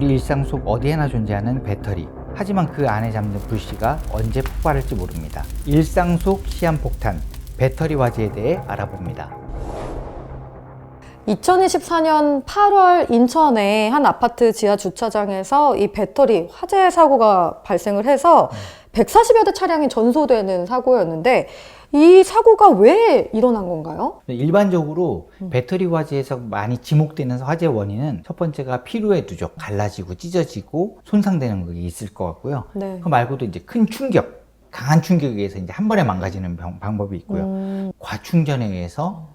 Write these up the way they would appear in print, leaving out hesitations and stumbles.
우리 일상 속 어디에나 존재하는 배터리. 하지만 그 안에 잠든 불씨가 언제 폭발할지 모릅니다. 일상 속 시한폭탄, 배터리 화재에 대해 알아봅니다. 2024년 8월 인천의 한 아파트 지하 주차장에서 이 배터리 화재 사고가 발생을 해서 140여 대 차량이 전소되는 사고였는데 이 사고가 왜 일어난 건가요? 일반적으로 배터리 화재에서 많이 지목되는 화재 원인은 첫 번째가 피로의 누적, 갈라지고 찢어지고 손상되는 게 있을 것 같고요. 네. 그 말고도 이제 큰 충격, 강한 충격에 의해서 이제 한 번에 망가지는 방법이 있고요. 과충전에 의해서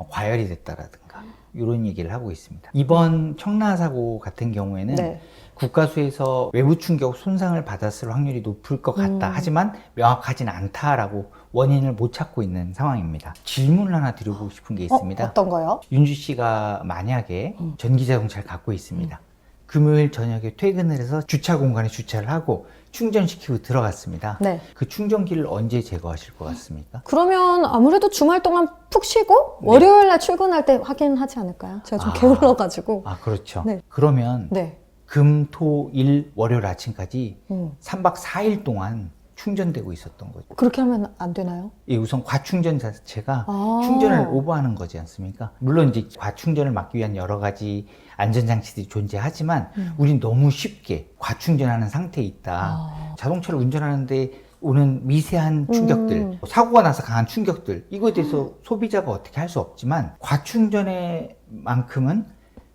과열이 됐다라든가 이런 얘기를 하고 있습니다. 이번 청라 사고 같은 경우에는 네. 국가수에서 외부 충격 손상을 받았을 확률이 높을 것 같다. 하지만 명확하진 않다라고 원인을 못 찾고 있는 상황입니다. 질문을 하나 드려보고 싶은 게 있습니다. 어떤 거요? 윤주 씨가 만약에 전기자동차를 갖고 있습니다. 금요일 저녁에 퇴근을 해서 주차 공간에 주차를 하고 충전시키고 들어갔습니다. 네. 그 충전기를 언제 제거하실 것 같습니까? 그러면 아무래도 주말 동안 푹 쉬고 월요일 날 출근할 때 확인하지 않을까요? 제가 좀 게을러가지고. 아, 그렇죠. 네. 그러면 네. 금, 토, 일, 월요일 아침까지 3박 4일 동안 충전되고 있었던 거죠. 그렇게 하면 안 되나요? 이 우선 과충전 자체가 아. 충전을 오버하는 거지 않습니까? 물론 이제 과충전을 막기 위한 여러 가지 안전장치들이 존재하지만 우린 너무 쉽게 과충전하는 상태에 있다. 자동차를 운전하는데 오는 미세한 충격들, 사고가 나서 강한 충격들, 이거에 대해서 소비자가 어떻게 할 수 없지만 과충전의 만큼은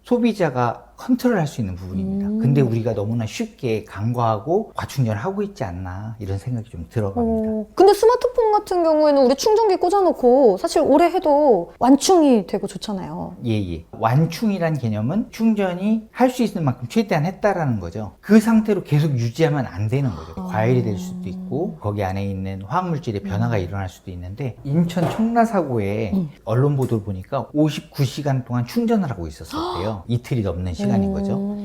소비자가 컨트롤할 수 있는 부분입니다. 근데 우리가 너무나 쉽게 간과하고 과충전을 하고 있지 않나 이런 생각이 좀 들어갑니다. 근데 스마트폰 같은 경우에는 우리 충전기 꽂아놓고 사실 오래 해도 완충이 되고 좋잖아요. 예. 완충이란 개념은 충전이 할 수 있는 만큼 최대한 했다라는 거죠. 그 상태로 계속 유지하면 안 되는 거죠. 과열이 될 수도 있고 거기 안에 있는 화학물질의 변화가 일어날 수도 있는데 인천 청라 사고에 언론 보도를 보니까 59시간 동안 충전을 하고 있었대요. 이틀이 넘는 시간인 거죠.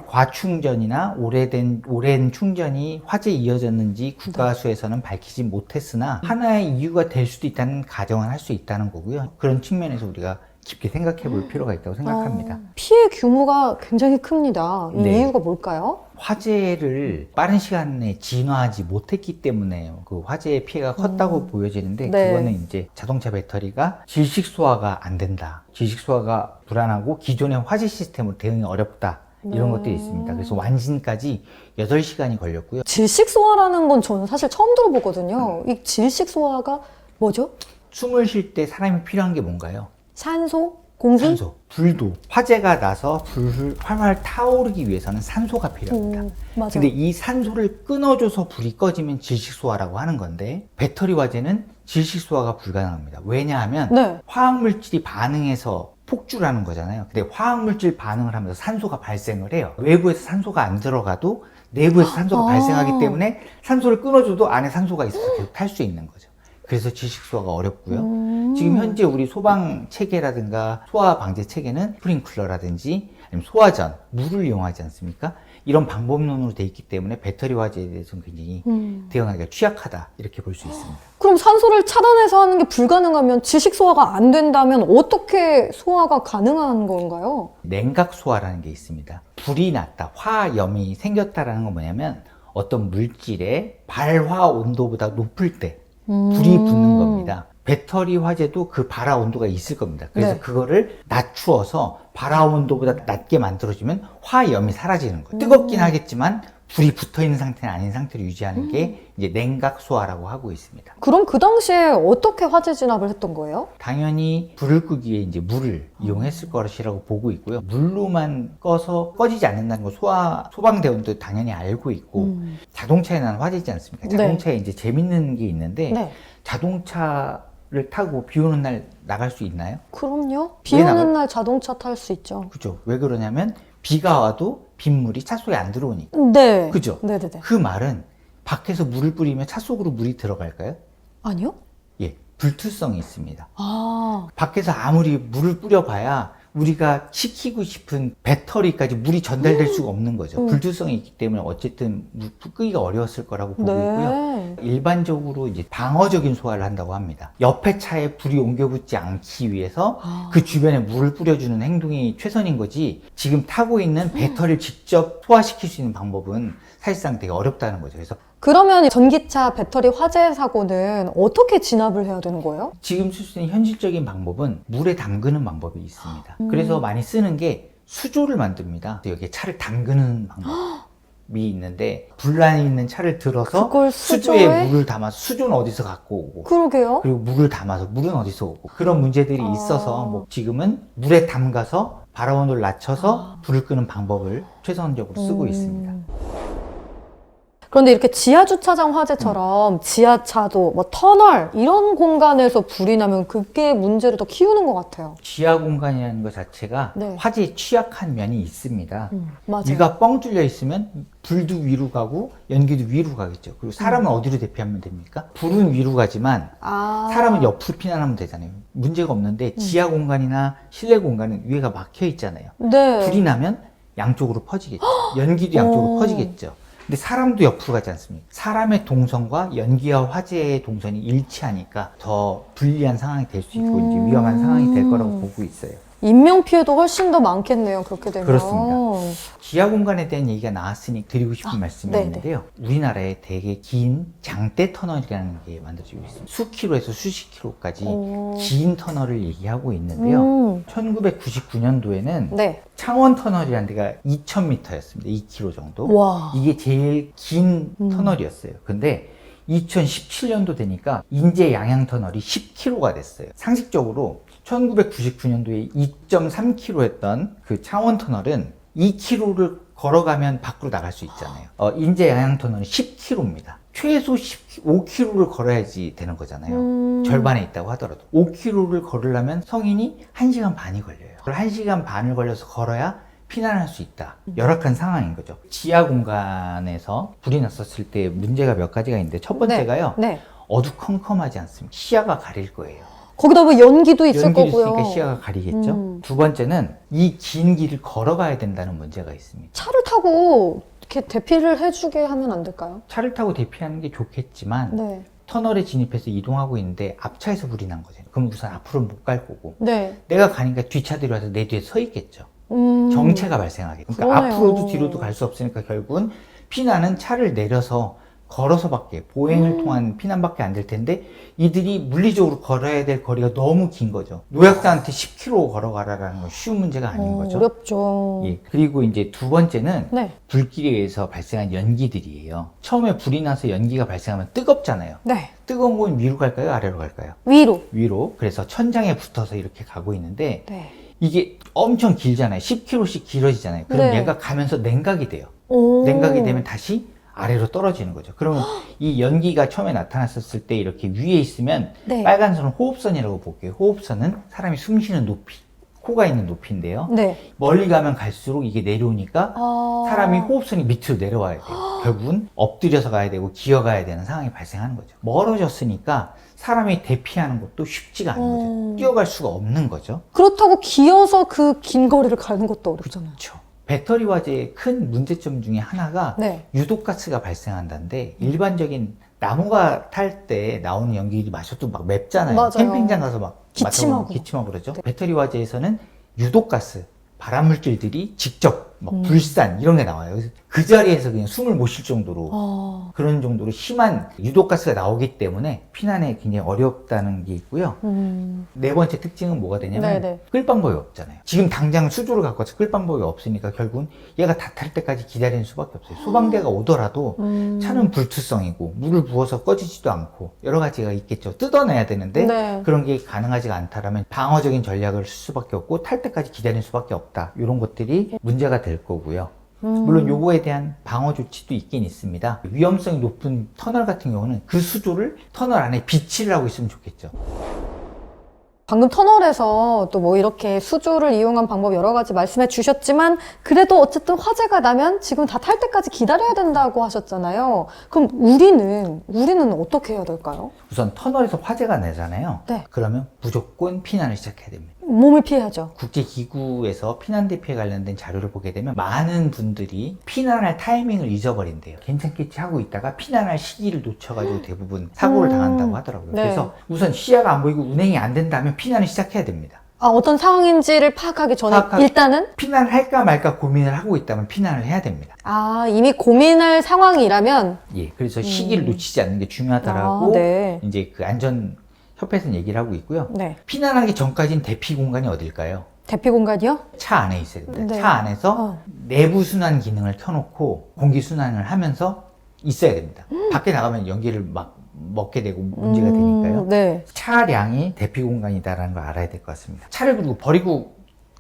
과충전이나 오랜 충전이 화재에 이어졌는지 국가수에서는 밝히지 못했으나 하나의 이유가 될 수도 있다는 가정은 할 수 있다는 거고요. 그런 측면에서 우리가 깊게 생각해 볼 필요가 있다고 생각합니다. 피해 규모가 굉장히 큽니다. 이 네. 이유가 뭘까요? 화재를 빠른 시간에 진화하지 못했기 때문에 그 화재의 피해가 컸다고 보여지는데 네. 그거는 이제 자동차 배터리가 질식 소화가 안 된다. 질식 소화가 불안하고 기존의 화재 시스템으로 대응이 어렵다. 이런 것들이 있습니다. 그래서 완진까지 8시간이 걸렸고요. 질식소화라는 건 저는 사실 처음 들어보거든요. 이 질식소화가 뭐죠? 숨을 쉴 때 사람이 필요한 게 뭔가요? 산소? 공기? 산소, 불도. 화재가 나서 불을 활활 타오르기 위해서는 산소가 필요합니다. 맞아요. 근데 이 산소를 끊어줘서 불이 꺼지면 질식소화라고 하는 건데 배터리 화재는 질식소화가 불가능합니다. 왜냐하면 네. 화학물질이 반응해서 폭주라는 거잖아요. 근데 화학물질 반응을 하면서 산소가 발생을 해요. 외부에서 산소가 안 들어가도 내부에서 산소가 발생하기 때문에 산소를 끊어줘도 안에 산소가 있어서 계속 탈 수 있는 거죠. 그래서 질식소화가 어렵고요. 지금 현재 우리 소방 체계라든가 소화 방제 체계는 스프링클러라든지 아니면 소화전, 물을 이용하지 않습니까? 이런 방법론으로 돼 있기 때문에 배터리 화재에 대해서는 굉장히 대응하기가 취약하다 이렇게 볼 수 있습니다. 그럼 산소를 차단해서 하는 게 불가능하면 질식소화가 안 된다면 어떻게 소화가 가능한 건가요? 냉각 소화라는 게 있습니다. 불이 났다, 화염이 생겼다라는 건 뭐냐면 어떤 물질의 발화 온도보다 높을 때 불이 붙는 겁니다. 배터리 화재도 그 발화 온도가 있을 겁니다. 그래서 네. 그거를 낮추어서 발화 온도보다 낮게 만들어주면 화염이 사라지는 거예요. 뜨겁긴 하겠지만 불이 붙어 있는 상태는 아닌 상태로 유지하는 게 이제 냉각 소화라고 하고 있습니다. 그럼 그 당시에 어떻게 화재 진압을 했던 거예요? 당연히 불을 끄기 위해 이제 물을 이용했을 것이라고 보고 있고요. 물로만 꺼서 꺼지지 않는다는 거 소방대원도 당연히 알고 있고 자동차에 난 화재지 않습니까? 네. 자동차에 이제 재밌는 게 있는데 네. 자동차를 타고 비 오는 날 나갈 수 있나요? 그럼요. 비 왜 오는 나가요? 날 자동차 탈 수 있죠. 그죠? 왜 그러냐면 비가 와도 빗물이 차 속에 안 들어오니까. 네. 그죠? 네네네. 그 말은 밖에서 물을 뿌리면 차 속으로 물이 들어갈까요? 아니요? 예, 불투성이 있습니다. 아, 밖에서 아무리 물을 뿌려봐야 우리가 식히고 싶은 배터리까지 물이 전달될 수가 없는 거죠. 불투성이 있기 때문에 어쨌든 끄기가 어려웠을 거라고 보고 있고요. 네. 일반적으로 이제 방어적인 소화를 한다고 합니다. 옆에 차에 불이 옮겨붙지 않기 위해서 그 주변에 물을 뿌려주는 행동이 최선인 거지, 지금 타고 있는 배터리를 직접 소화시킬 수 있는 방법은 사실상 되게 어렵다는 거죠. 그래서 그러면 전기차 배터리 화재 사고는 어떻게 진압을 해야 되는 거예요? 지금 쓸 수 있는 현실적인 방법은 물에 담그는 방법이 있습니다. 그래서 많이 쓰는 게 수조를 만듭니다. 여기에 차를 담그는 방법이 있는데, 분란이 있는 차를 들어서 그걸 수조에 물을 담아서, 수조는 어디서 갖고 오고, 그러게요. 그리고 물을 담아서 물은 어디서 오고, 그런 문제들이 있어서 뭐 지금은 물에 담가서 발화 온도를 낮춰서 불을 끄는 방법을 최선적으로 쓰고 있습니다. 그런데 이렇게 지하 주차장 화재처럼 지하차도 뭐 터널 이런 공간에서 불이 나면 그게 문제를 더 키우는 것 같아요. 지하 공간이라는 것 자체가 네. 화재에 취약한 면이 있습니다. 맞아요. 위가 뻥 뚫려 있으면 불도 위로 가고 연기도 위로 가겠죠. 그리고 사람은 어디로 대피하면 됩니까? 불은 위로 가지만 사람은 옆으로 피난하면 되잖아요. 문제가 없는데 지하 공간이나 실내 공간은 위에가 막혀 있잖아요. 네. 불이 나면 양쪽으로 퍼지겠죠. 연기도 양쪽으로 퍼지겠죠. 근데 사람도 옆으로 가지 않습니까? 사람의 동선과 연기와 화재의 동선이 일치하니까 더 불리한 상황이 될 수 있고 이제 위험한 상황이 될 거라고 보고 있어요. 인명 피해도 훨씬 더 많겠네요. 그렇게 되면. 그렇습니다. 지하 공간에 대한 얘기가 나왔으니 드리고 싶은 말씀이 네네. 있는데요. 우리나라에 되게 긴 장대 터널이라는 게 만들어지고 있습니다. 수킬로에서 수십 킬로까지 긴 터널을 얘기하고 있는데요. 1999년도에는 네. 창원 터널이라는 데가 2,000m였습니다. 2km 정도. 와. 이게 제일 긴 터널이었어요. 근데 2017년도 되니까 인제 양양 터널이 10km가 됐어요. 상식적으로 1999년도에 2.3km였던 그 창원 터널은 2km를 걸어가면 밖으로 나갈 수 있잖아요. 인제 양양 터널은 10km입니다. 최소 15km를 걸어야지 되는 거잖아요. 절반에 있다고 하더라도. 5km를 걸으려면 성인이 1시간 반이 걸려요. 1시간 반을 걸려서 걸어야 피난할 수 있다. 열악한 상황인 거죠. 지하 공간에서 불이 났었을 때 문제가 몇 가지가 있는데, 첫 번째가요. 네. 어두컴컴하지 않습니다. 시야가 가릴 거예요. 거기다 뭐 연기도 있을 연기를 거고요. 있으니까 시야가 가리겠죠. 두 번째는 이 긴 길을 걸어가야 된다는 문제가 있습니다. 차를 타고 이렇게 대피를 해주게 하면 안 될까요? 차를 타고 대피하는 게 좋겠지만 네. 터널에 진입해서 이동하고 있는데 앞차에서 불이 난 거잖아요. 그럼 우선 앞으로 못 갈 거고, 네. 내가 가니까 뒷차들이 와서 내 뒤에 서 있겠죠. 정체가 발생하겠죠. 그러니까 그러네요. 앞으로도 뒤로도 갈 수 없으니까 결국은 피난은 차를 내려서 걸어서밖에, 보행을 통한 피난밖에 안 될 텐데 이들이 물리적으로 걸어야 될 거리가 너무 긴 거죠. 노약자한테 10km 걸어가라라는 건 쉬운 문제가 아닌 거죠. 어렵죠. 예. 그리고 이제 두 번째는 네. 불길에 의해서 발생한 연기들이에요. 처음에 불이 나서 연기가 발생하면 뜨겁잖아요. 네. 뜨거운 건 위로 갈까요? 아래로 갈까요? 위로. 위로. 그래서 천장에 붙어서 이렇게 가고 있는데 네. 이게 엄청 길잖아요. 10km씩 길어지잖아요. 그럼 네. 얘가 가면서 냉각이 돼요. 오. 냉각이 되면 다시 아래로 떨어지는 거죠. 그러면 이 연기가 처음에 나타났었을 때 이렇게 위에 있으면 네. 빨간 선은 호흡선이라고 볼게요. 호흡선은 사람이 숨 쉬는 높이, 코가 있는 높이인데요. 네. 멀리 가면 갈수록 이게 내려오니까 아. 사람이 호흡선이 밑으로 내려와야 돼요. 결국은 엎드려서 가야 되고 기어가야 되는 상황이 발생하는 거죠. 멀어졌으니까 사람이 대피하는 것도 쉽지가 않은 거죠. 뛰어갈 수가 없는 거죠. 그렇다고 기어서 그 긴 거리를 가는 것도 어렵잖아요. 그렇죠. 배터리 화재의 큰 문제점 중에 하나가 네. 유독가스가 발생한다는데, 일반적인 나무가 탈 때 나오는 연기들이 마셔도 막 맵잖아요. 맞아요. 캠핑장 가서 막 기침하고. 맡아보면 기침하고 그러죠. 배터리 화재에서는 유독가스, 발암물질들이 직접 막 불산 이런 게 나와요. 그래서 그 자리에서 그냥 숨을 못 쉴 정도로 그런 정도로 심한 유독가스가 나오기 때문에 피난에 굉장히 어렵다는 게 있고요. 네 번째 특징은 뭐가 되냐면 네네. 끌 방법이 없잖아요. 지금 당장 수조를 갖고 와서 끌 방법이 없으니까 결국은 얘가 다 탈 때까지 기다리는 수밖에 없어요. 소방대가 오더라도 차는 불투성이고 물을 부어서 꺼지지도 않고 여러 가지가 있겠죠. 뜯어내야 되는데 네. 그런 게 가능하지가 않다라면 방어적인 전략을 쓸 수밖에 없고 탈 때까지 기다릴 수밖에 없다. 이런 것들이 문제가 될 거고요. 물론 요거에 대한 방어 조치도 있긴 있습니다. 위험성이 높은 터널 같은 경우는 그 수조를 터널 안에 비치를 하고 있으면 좋겠죠. 방금 터널에서 또 뭐 이렇게 수조를 이용한 방법 여러 가지 말씀해 주셨지만 그래도 어쨌든 화재가 나면 지금 다 탈 때까지 기다려야 된다고 하셨잖아요. 그럼 우리는 어떻게 해야 될까요? 우선 터널에서 화재가 나잖아요. 네. 그러면 무조건 피난을 시작해야 됩니다. 몸을 피해야죠. 국제기구에서 피난 대피에 관련된 자료를 보게 되면 많은 분들이 피난할 타이밍을 잊어버린대요. 괜찮겠지 하고 있다가 피난할 시기를 놓쳐가지고 대부분 사고를 당한다고 하더라고요. 네. 그래서 우선 시야가 안 보이고 운행이 안 된다면 피난을 시작해야 됩니다. 아, 어떤 상황인지를 파악하기 전에 일단은 피난을 할까 말까 고민을 하고 있다면 피난을 해야 됩니다. 아, 이미 고민할 상황이라면 예, 그래서 시기를 놓치지 않는 게 중요하다라고 아, 네. 이제 그 안전협회에서는 얘기를 하고 있고요. 네. 피난하기 전까지는 대피 공간이 어딜까요? 대피 공간이요? 차 안에 있어야 됩니다. 네. 차 안에서 내부 순환 기능을 켜놓고 공기 순환을 하면서 있어야 됩니다. 밖에 나가면 연기를 막 먹게 되고 문제가 되니까요. 네. 차량이 대피 공간이다라는 걸 알아야 될 것 같습니다. 차를 그리고 버리고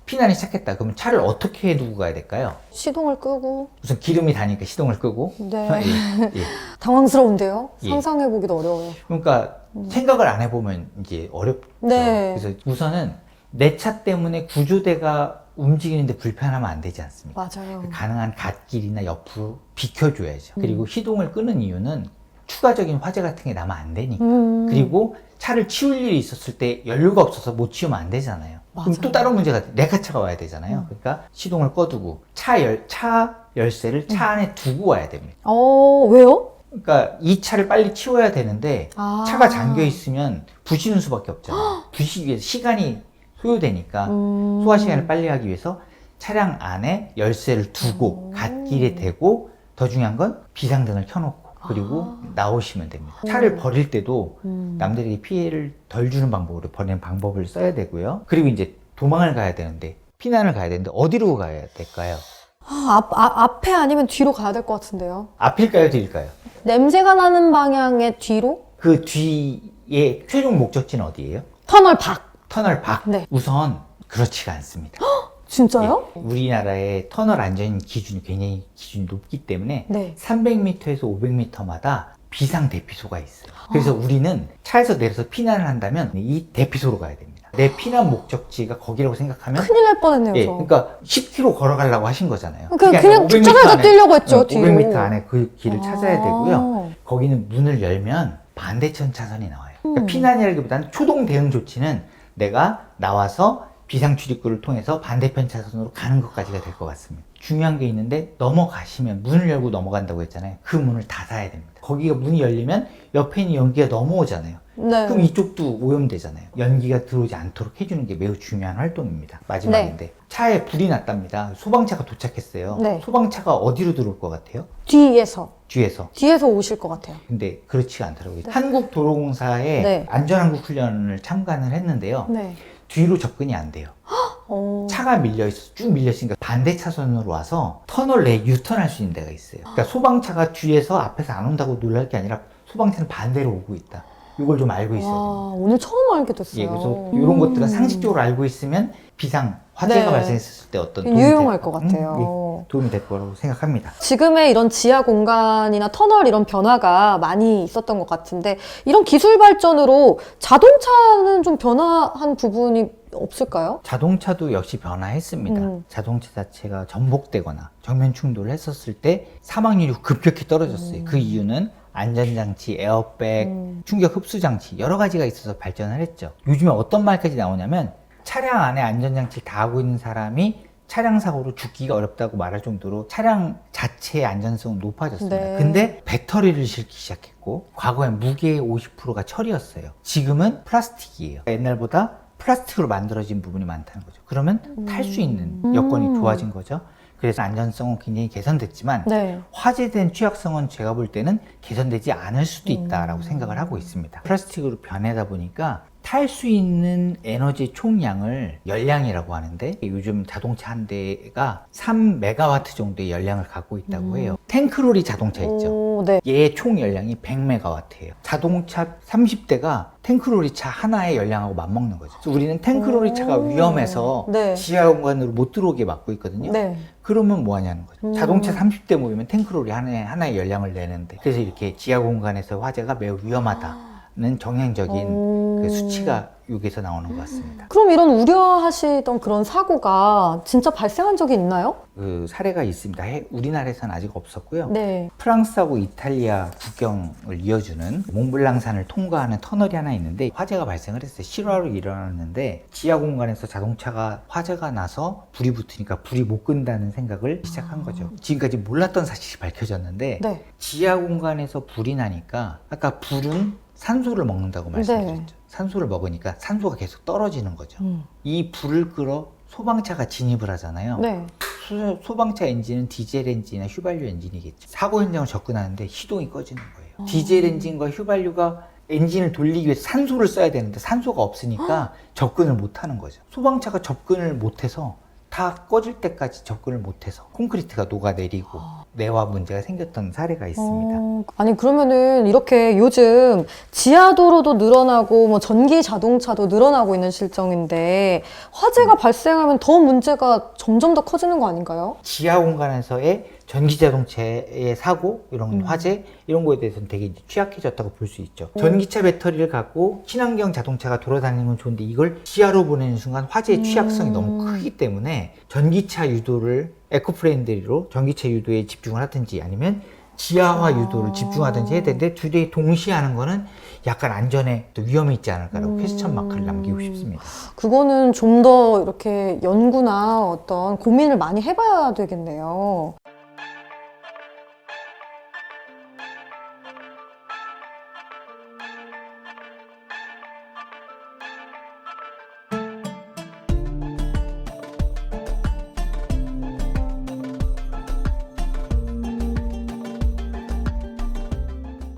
피난이 시작했다. 그러면 차를 어떻게 두고 가야 될까요? 시동을 끄고. 우선 기름이 다니까 시동을 끄고. 네. 예, 예. 당황스러운데요? 예. 상상해보기도 어려워요. 그러니까 생각을 안 해보면 이제 어렵죠. 네. 그래서 우선은 내 차 때문에 구조대가 움직이는데 불편하면 안 되지 않습니까? 맞아요. 가능한 갓길이나 옆으로 비켜줘야죠. 그리고 시동을 끄는 이유는 추가적인 화재 같은 게 나면 안 되니까. 그리고 차를 치울 일이 있었을 때 연료가 없어서 못 치우면 안 되잖아요. 그럼 맞아요. 또 다른 문제가 레카차가 와야 되잖아요. 그러니까 시동을 꺼두고 차 열쇠를 차 안에 두고 와야 됩니다. 왜요? 그러니까 이 차를 빨리 치워야 되는데 아. 차가 잠겨 있으면 부시는 수밖에 없잖아요. 부시기 위해서 시간이 소요되니까 소화 시간을 빨리 하기 위해서 차량 안에 열쇠를 두고 갓길에 대고 더 중요한 건 비상등을 켜놓고 그리고 나오시면 됩니다. 차를 버릴 때도 남들에게 피해를 덜 주는 방법으로 버리는 방법을 써야 되고요. 그리고 이제 도망을 가야 되는데 피난을 가야 되는데 어디로 가야 될까요? 앞에 아니면 뒤로 가야 될 것 같은데요. 앞일까요, 뒤일까요? 냄새가 나는 방향의 뒤로? 그 뒤에 최종 목적지는 어디예요? 터널 밖. 터널 밖. 네. 우선 그렇지가 않습니다. 진짜요? 예, 우리나라의 터널 안전 기준이 굉장히 기준이 높기 때문에 네. 300m에서 500m마다 비상 대피소가 있어요. 그래서 우리는 차에서 내려서 피난을 한다면 이 대피소로 가야 됩니다. 내 피난 목적지가 거기라고 생각하면 큰일 날 뻔했네요, 예, 저. 그러니까 10km 걸어가려고 하신 거잖아요. 그냥 그게 아니라 500m 주차장에서 안에, 뛰려고 했죠, 뒤로. 500m 안에 그 길을 찾아야 아. 되고요. 거기는 문을 열면 반대편 차선이 나와요. 그러니까 피난이라기보다는 초동 대응 조치는 내가 나와서 비상 출입구를 통해서 반대편 차선으로 가는 것까지가 될 것 같습니다. 중요한 게 있는데 넘어가시면 문을 열고 넘어간다고 했잖아요. 그 문을 닫아야 됩니다. 거기가 문이 열리면 옆에 있는 연기가 넘어오잖아요. 네. 그럼 이쪽도 오염되잖아요. 연기가 들어오지 않도록 해주는 게 매우 중요한 활동입니다. 마지막인데 차에 불이 났답니다. 소방차가 도착했어요. 네. 소방차가 어디로 들어올 것 같아요? 뒤에서 뒤에서. 오실 것 같아요. 근데 그렇지가 않더라고요. 한국도로공사의 네. 안전한국 훈련을 참관을 했는데요. 네. 뒤로 접근이 안 돼요. 차가 쭉 밀려있으니까 반대 차선으로 와서 터널 내에 유턴할 수 있는 데가 있어요. 그러니까 소방차가 뒤에서 앞에서 안 온다고 놀랄 게 아니라 소방차는 반대로 오고 있다. 이걸 좀 알고 있어야 와, 됩니다. 오늘 처음 알게 됐어요. 예, 그래서 이런 것들은 상식적으로 알고 있으면 화재가 네. 발생했을 때 어떤 도움이 유용할 것 같아요. 예, 도움이 될 거라고 생각합니다. 지금의 이런 지하 공간이나 터널 이런 변화가 많이 있었던 것 같은데 이런 기술 발전으로 자동차는 좀 변화한 부분이 없을까요? 자동차도 역시 변화했습니다. 자동차 자체가 전복되거나 정면 충돌을 했었을 때 사망률이 급격히 떨어졌어요. 그 이유는 안전장치, 에어백, 충격 흡수장치 여러 가지가 있어서 발전을 했죠. 요즘에 어떤 말까지 나오냐면 차량 안에 안전장치를 다 하고 있는 사람이 차량 사고로 죽기가 어렵다고 말할 정도로 차량 자체의 안전성은 높아졌습니다. 네. 근데 배터리를 싣기 시작했고 과거엔 무게의 50%가 철이었어요. 지금은 플라스틱이에요. 옛날보다 플라스틱으로 만들어진 부분이 많다는 거죠. 그러면 탈 수 있는 여건이 좋아진 거죠. 그래서 안전성은 굉장히 개선됐지만 네. 화재된 취약성은 제가 볼 때는 개선되지 않을 수도 있다라고 생각을 하고 있습니다. 플라스틱으로 변하다 보니까 탈 수 있는 에너지 총량을 열량이라고 하는데 요즘 자동차 한 대가 3메가와트 정도의 열량을 갖고 있다고 해요. 탱크로리 자동차 있죠. 오, 네. 얘의 총 열량이 100메가와트예요. 자동차 30대가 탱크로리 차 하나의 열량하고 맞먹는 거죠. 그래서 우리는 탱크로리 차가 위험해서 네. 지하 공간으로 못 들어오게 막고 있거든요. 네. 그러면 뭐 하냐는 거죠. 자동차 30대 모이면 탱크로리 하나의 열량을 내는데 그래서 이렇게 지하 공간에서 화재가 매우 위험하다는 정형적인 그 수치가 여기서 나오는 것 같습니다. 그럼 이런 우려하시던 그런 사고가 진짜 발생한 적이 있나요? 그 사례가 있습니다. 우리나라에서는 아직 없었고요. 네. 프랑스하고 이탈리아 국경을 이어주는 몽블랑산을 통과하는 터널이 하나 있는데 화재가 발생을 했어요. 실화로 일어났는데 지하 공간에서 자동차가 화재가 나서 불이 붙으니까 불이 못 끈다는 생각을 시작한 거죠. 지금까지 몰랐던 사실이 밝혀졌는데 네. 지하 공간에서 불이 나니까 아까 불은 산소를 먹는다고 말씀드렸죠. 네. 산소를 먹으니까 산소가 계속 떨어지는 거죠. 이 불을 끌어 소방차가 진입을 하잖아요. 네. 소방차 엔진은 디젤 엔진이나 휘발유 엔진이겠죠. 사고 현장을 접근하는데 시동이 꺼지는 거예요. 디젤 엔진과 휘발유가 엔진을 돌리기 위해서 산소를 써야 되는데 산소가 없으니까 접근을 못 하는 거죠. 소방차가 접근을 못해서 다 꺼질 때까지 접근을 못해서 콘크리트가 녹아내리고 내화 문제가 생겼던 사례가 있습니다. 아니 그러면은 이렇게 요즘 지하도로도 늘어나고 뭐 전기 자동차도 늘어나고 있는 실정인데 화재가 발생하면 더 문제가 점점 더 커지는 거 아닌가요? 지하 공간에서의 전기 자동차의 사고, 이런 화재, 이런 거에 대해서는 되게 이제 취약해졌다고 볼 수 있죠. 전기차 배터리를 갖고 친환경 자동차가 돌아다니는 건 좋은데 이걸 지하로 보내는 순간 화재의 취약성이 너무 크기 때문에 전기차 유도를 에코프렌들리로 전기차 유도에 집중을 하든지 아니면 지하화 유도를 집중하든지 해야 되는데 두 개 동시에 하는 거는 약간 안전에 또 위험이 있지 않을까라고 퀘스천 마크를 남기고 싶습니다. 그거는 좀 더 이렇게 연구나 어떤 고민을 많이 해봐야 되겠네요.